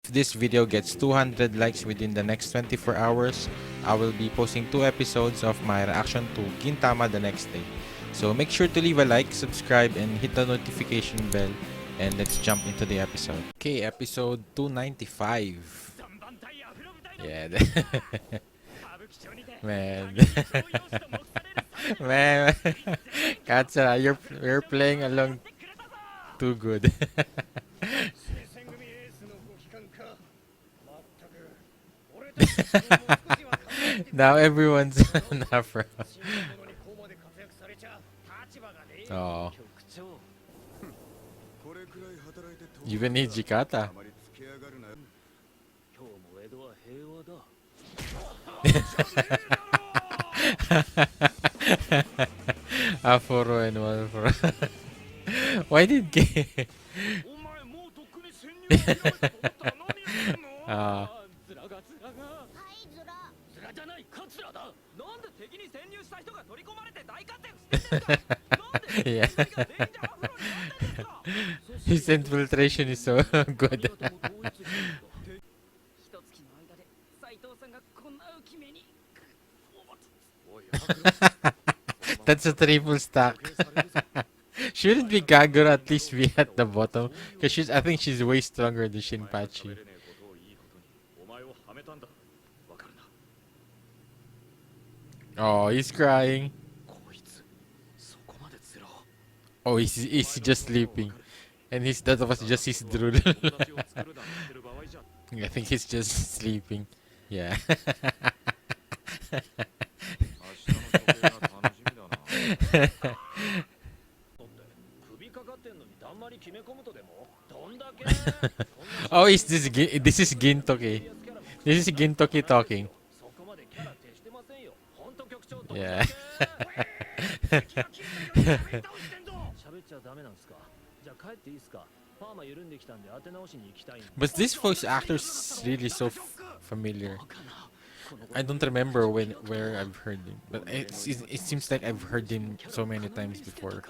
If this video gets 200 likes within the next 24 hours, I will be posting 2 episodes of my reaction to Gintama the next day. So make sure to leave a like, subscribe, and hit the notification bell. And let's jump into the episode. Okay, episode 295. Yeah. Man. Man. Katsa, you're playing along too good. Now everyone's an Afro. Oh. Even Hijikata. Afuro and Wolfro. Why did Gay? Ah. Yeah. His infiltration is so good. That's a triple stack. Shouldn't be Kagura at least be at the bottom? Because I think she's way stronger than Shinpachi. Oh, he's crying. Oh, he's just sleeping. And that was just his drool. I think he's just sleeping. Yeah. Oh, this is Gintoki. This is Gintoki talking. Yeah. But this voice actor is really so familiar. I don't remember where I've heard him, but it seems like I've heard him so many times before.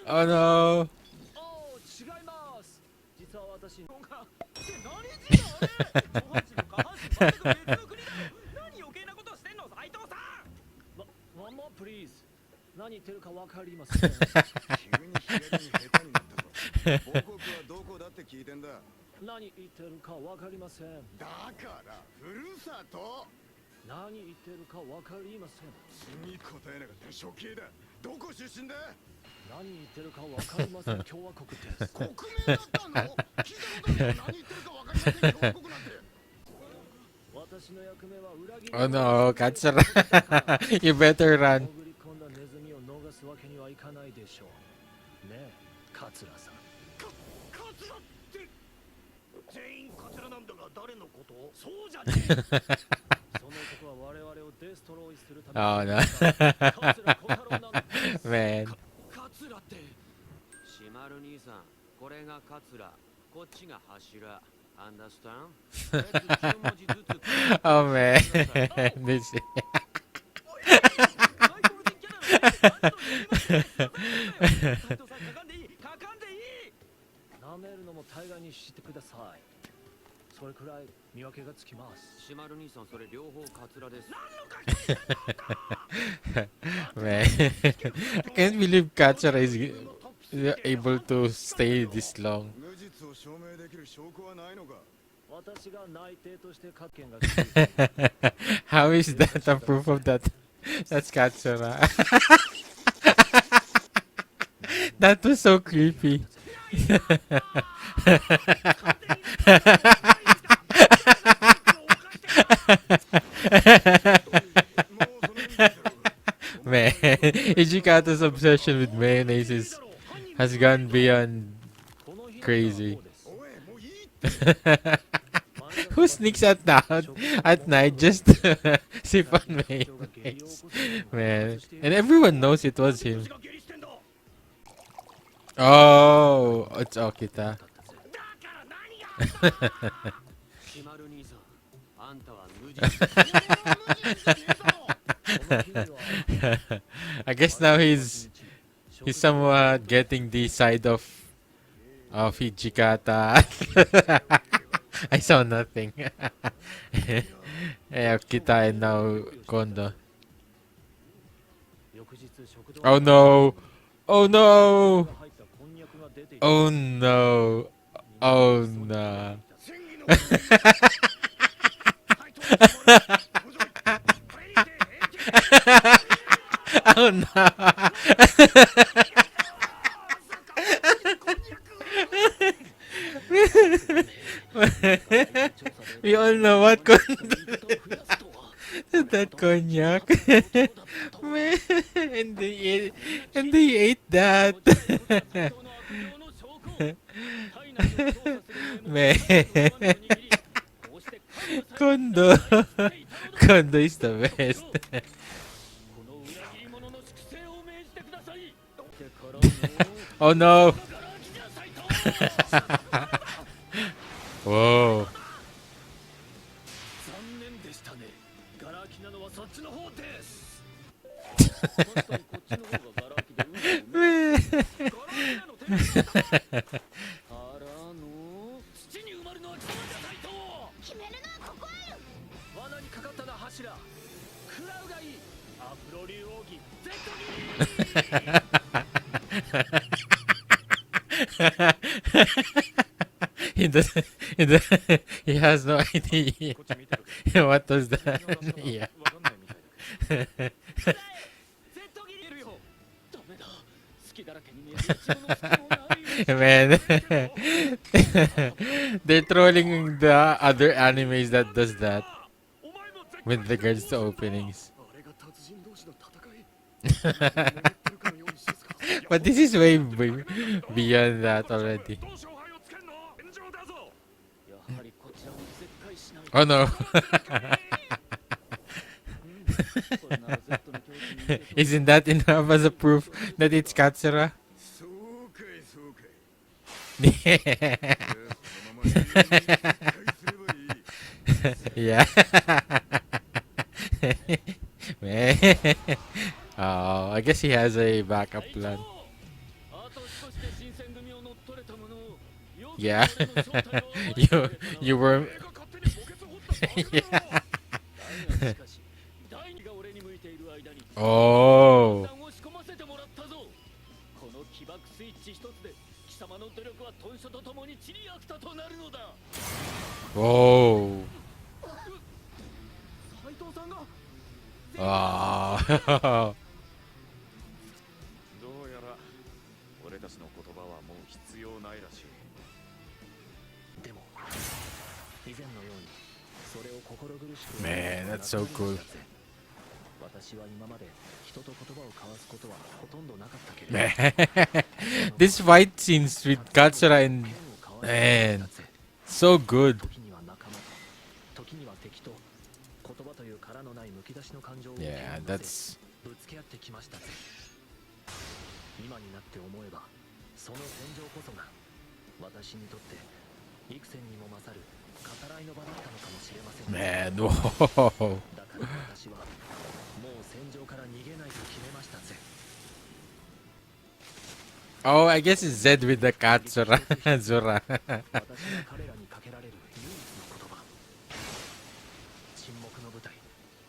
Oh no. Oh no, Katsura. You better run. Oh no. Man. Oh man. This man. I can't believe Katsura is able to stay this long. How is that a proof of that? That's Katsura. That was so creepy. Man, Ijikata's obsession with mayonnaise has gone beyond crazy. Who sneaks at night just to sip on mayonnaise? Man. And everyone knows it was him. Oh, it's Okita. I guess now he's somewhat getting the side of Hijikata. I saw nothing. Yeah, Kita and now Kondo. Oh no! Oh no! Oh no! Oh no! Oh no! We all know what that cognac. Man, and they ate that. Man, Kondo. Kondo is the best. Oh no. Whoa. He has no idea. What was that? Yeah. Man. They're trolling the other animes that does that with regards to openings. But this is way beyond that already. Oh no. Isn't that enough as a proof that it's Katsura? Yeah. Man. Oh, I guess he has a backup plan. Yeah. you were yeah. Oh. Whoa. Oh. どうやら俺たちの言葉はもう必要ないらしい。でも以前のようにそれを心苦しく Man, that's so cool. 私は今まで人と言葉を交わすことはほとんどなかったけれど。 This fight scenes with Katsura and man, so good. 時には仲間と時には敵と言葉という殻のないむき出しの感情を Yeah, that's ぶつけ合ってきましたぜ。今になって思えばその戦場こそが私にとって幾千にも勝る語らいの場だったのかもしれません。 man. Whoa. だから私はもう戦場から逃げないと決めましたぜ。 Oh, I guess it's Zed with the Katsura. Zura. 私が彼らにかけられる唯一の言葉。沈黙の部隊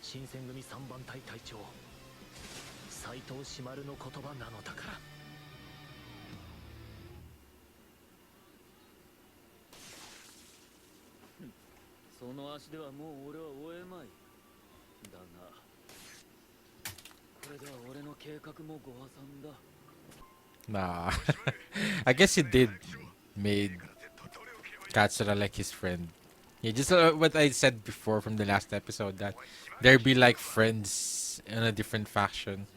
新選組3番隊隊長斎藤志丸の言葉なのだから。その足ではもう俺は追えまい。だがこれでは俺の計画もご破算だ。 Nah. I guess he did made Katsura like his friend. Yeah, just what I said before from the last episode that they'd be like friends in a different faction.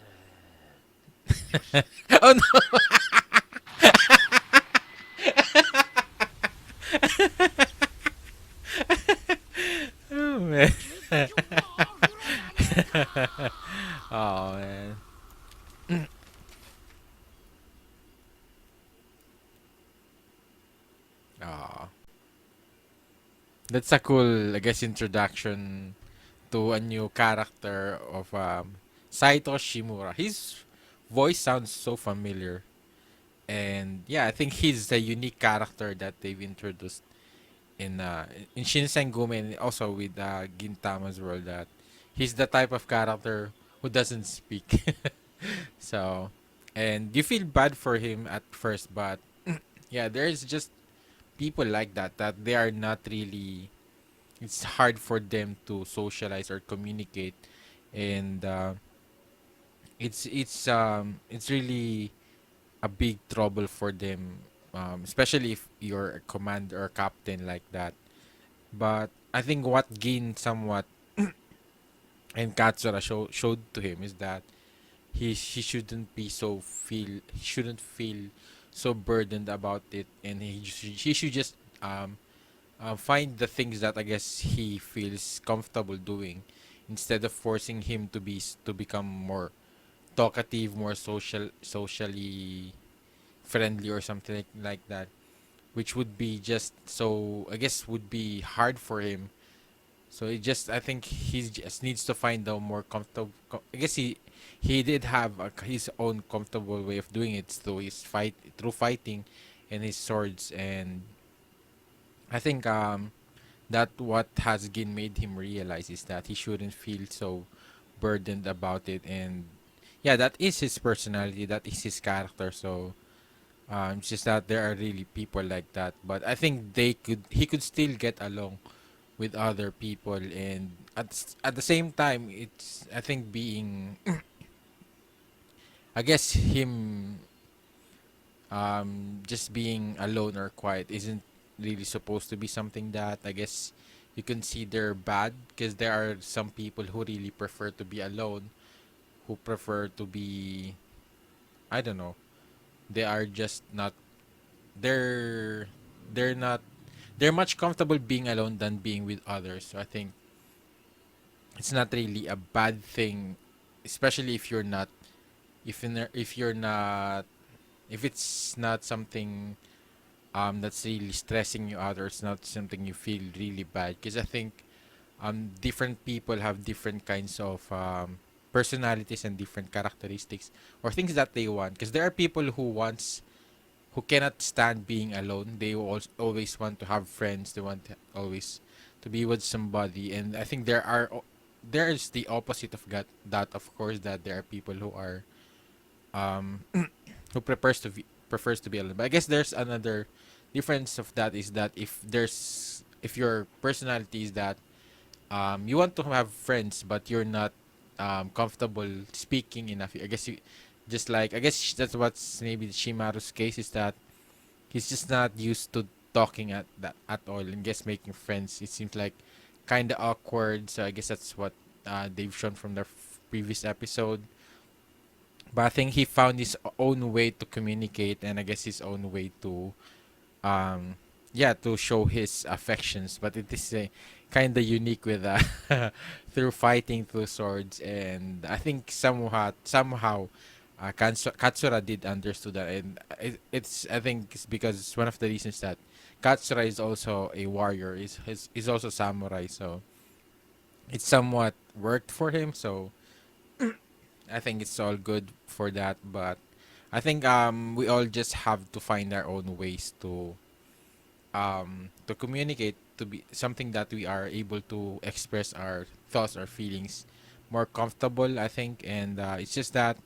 Oh no! Oh man. Oh, that's a cool, I guess, introduction to a new character of Saito Shimura. His voice sounds so familiar, and yeah, I think he's a unique character that they've introduced in Shinsengumi and also with Gintama's world. That he's the type of character who doesn't speak. So, and you feel bad for him at first, but yeah, there's just people like that they are not really. It's hard for them to socialize or communicate, and it's really a big trouble for them, especially if you're a commander or captain like that. But I think what Gin somewhat and Katsura showed to him is that he shouldn't be so feel he shouldn't feel so burdened about it, and he should just find the things that I guess he feels comfortable doing, instead of forcing him to become more talkative, more socially friendly or something like that, which would be just so I guess would be hard for him. So it just I think he just needs to find a more comfortable. I guess he did have his own comfortable way of doing it through his fighting and his swords, and I think that what has again made him realize is that he shouldn't feel so burdened about it, and yeah, that is his personality, that is his character. So it's just that there are really people like that, but I think he could still get along with other people, and at the same time, it's I think being I guess him just being alone or quiet isn't really supposed to be something that I guess you consider bad, because there are some people who really prefer to be alone, who prefer to be I don't know, they are just not they're they're not they're much comfortable being alone than being with others. So I think it's not really a bad thing, especially if you're not if it's not something that's really stressing you out, or it's not something you feel really bad, because I think different people have different kinds of personalities and different characteristics or things that they want, because there are people who cannot stand being alone. They always want to have friends. They want always to be with somebody. And I think there's the opposite of that. Of course, that there are people who are who prefers to be alone. But I guess there's another difference of that, is that if your personality is that you want to have friends, but you're not comfortable speaking enough. I guess you just like I guess that's what's maybe Shimaru's case, is that he's just not used to talking at all, and guess making friends. It seems like kind of awkward. So I guess that's what they've shown from the previous episode. But I think he found his own way to communicate, and I guess his own way to um yeah, to show his affections. But it is kind of unique with through fighting through swords, and I think somehow Katsura did understood that, and it's I think it's because it's one of the reasons that Katsura is also a warrior, is also samurai, so it somewhat worked for him. So I think it's all good for that. But I think we all just have to find our own ways to communicate, to be something that we are able to express our thoughts or feelings more comfortable, I think. And it's just that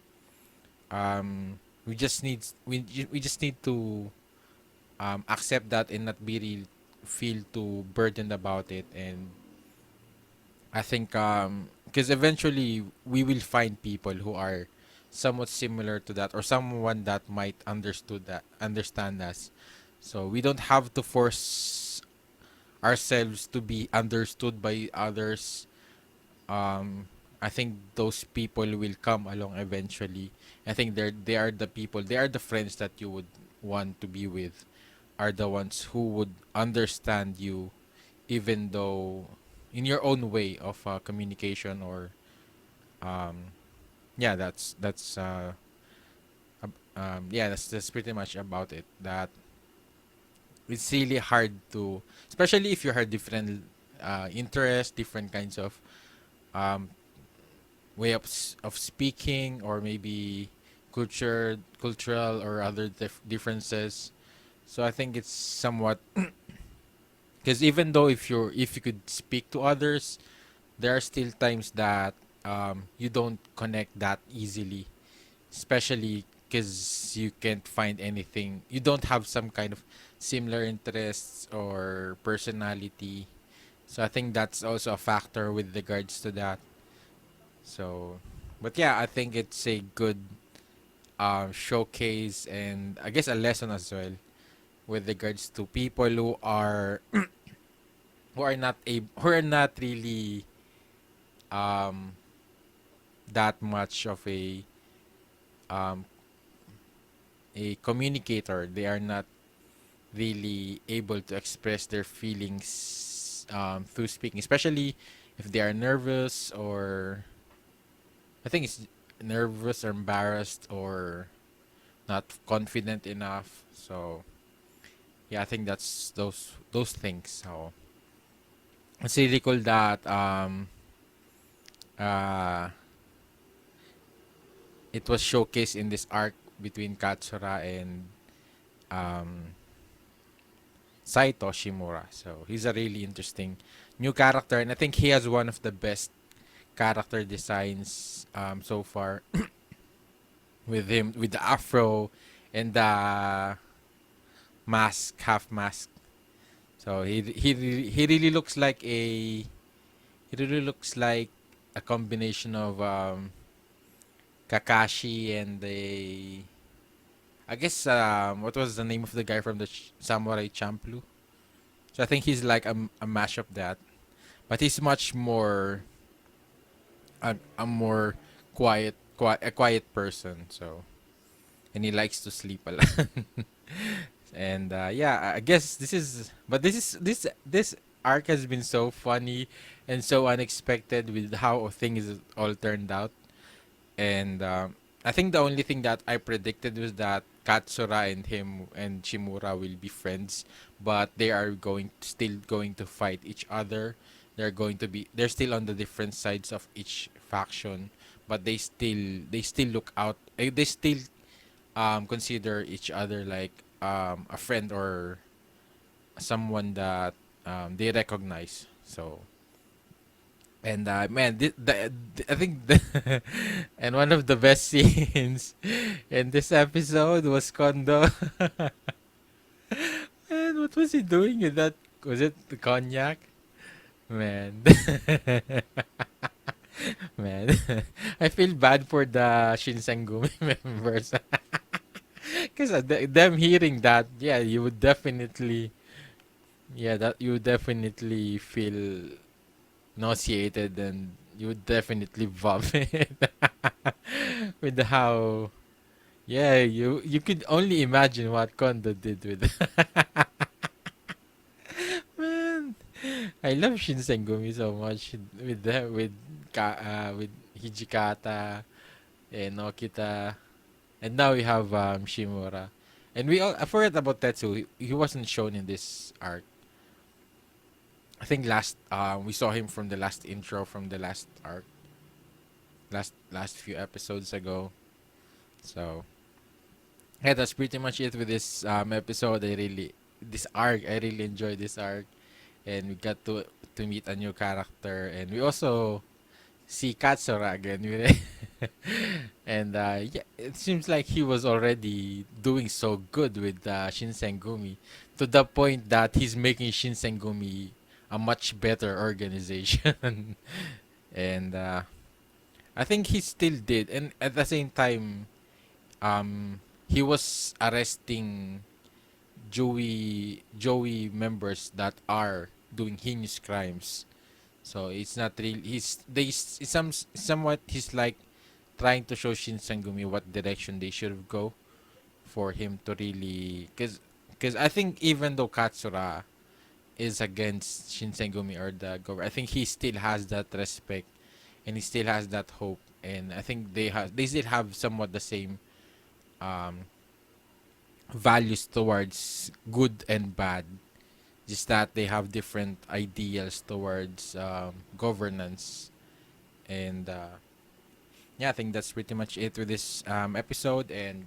we just need to accept that and not be real feel too burdened about it. And I think because eventually we will find people who are somewhat similar to that, or someone that might understand us. So we don't have to force ourselves to be understood by others. um I think those people will come along eventually. I think they are the friends that you would want to be with, are the ones who would understand you, even though in your own way of communication, or um, yeah, yeah, that's pretty much about it. That it's really hard to, especially if you have different interests, different kinds of um, way of speaking, or maybe cultural or other differences. So I think it's somewhat, because even though if you could speak to others, there are still times that you don't connect that easily, especially because you can't find anything. You don't have some kind of similar interests or personality. So I think that's also a factor with regards to that. So, but yeah, I think it's a good showcase, and I guess a lesson as well with regards to people who are not really um, that much of um, a communicator. They are not really able to express their feelings through speaking, especially if they are nervous, or I think it's nervous or embarrassed or not confident enough. So yeah, I think that's those things. So it's really cool that uh it was showcased in this arc between Katsura and um Saito Shimura. So he's a really interesting new character, and I think he has one of the best character designs so far, with him with the afro and the mask, half mask. So he really looks like he really looks like a combination of Kakashi and the, I guess what was the name of the guy from the Samurai Champloo? So I think he's like a mash of that, but he's much more a more a quiet person. So, and he likes to sleep a lot. And yeah, I guess this arc has been so funny and so unexpected with how things all turned out. And I think the only thing that I predicted was that Katsura and him and Shimura will be friends, but they are still going to fight each other. They're still on the different sides of each faction, but they still look out. They still consider each other like a friend or someone that they recognize. So, and man, I think and one of the best scenes in this episode was Kondo. Man, what was he doing with that? Was it the cognac? Man, man, I feel bad for the Shinsengumi members, because them hearing that, yeah, you would definitely, yeah, that you would definitely feel nauseated, and you would definitely vomit with how, yeah, you could only imagine what Kondo did with man. I love Shinsengumi so much with with Hijikata and Okita, and now we have Shimura, and I forgot about Tetsu. He wasn't shown in this arc. I think last we saw him from the last intro from the last arc, last few episodes ago. So yeah, that's pretty much it with this episode. This arc. I really enjoyed this arc, and we got to meet a new character, and we also see Katsura again. And yeah, it seems like he was already doing so good with Shinsengumi, to the point that he's making Shinsengumi a much better organization. And I think he still did, and at the same time, he was arresting Joey members that are doing heinous crimes. So it's not really somewhat he's like trying to show Shinsengumi what direction they should go for him to really, because I think even though Katsura is against Shinsengumi or the government, I think he still has that respect, and he still has that hope and I think they still have somewhat the same um, values towards good and bad, just that they have different ideals towards governance. And yeah, I think that's pretty much it with this episode. And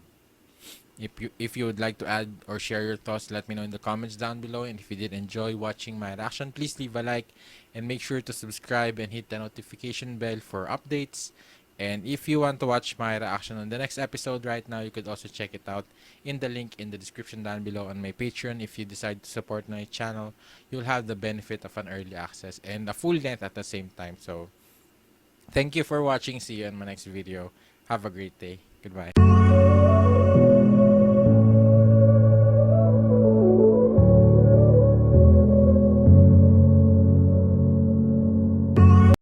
if you would like to add or share your thoughts, let me know in the comments down below. And if you did enjoy watching my reaction, please leave a like and make sure to subscribe and hit the notification bell for updates. And if you want to watch my reaction on the next episode right now, you could also check it out in the link in the description down below on my Patreon. If you decide to support my channel, you'll have the benefit of an early access and a full length at the same time. So thank you for watching. See you in my next video. Have a great day. Goodbye.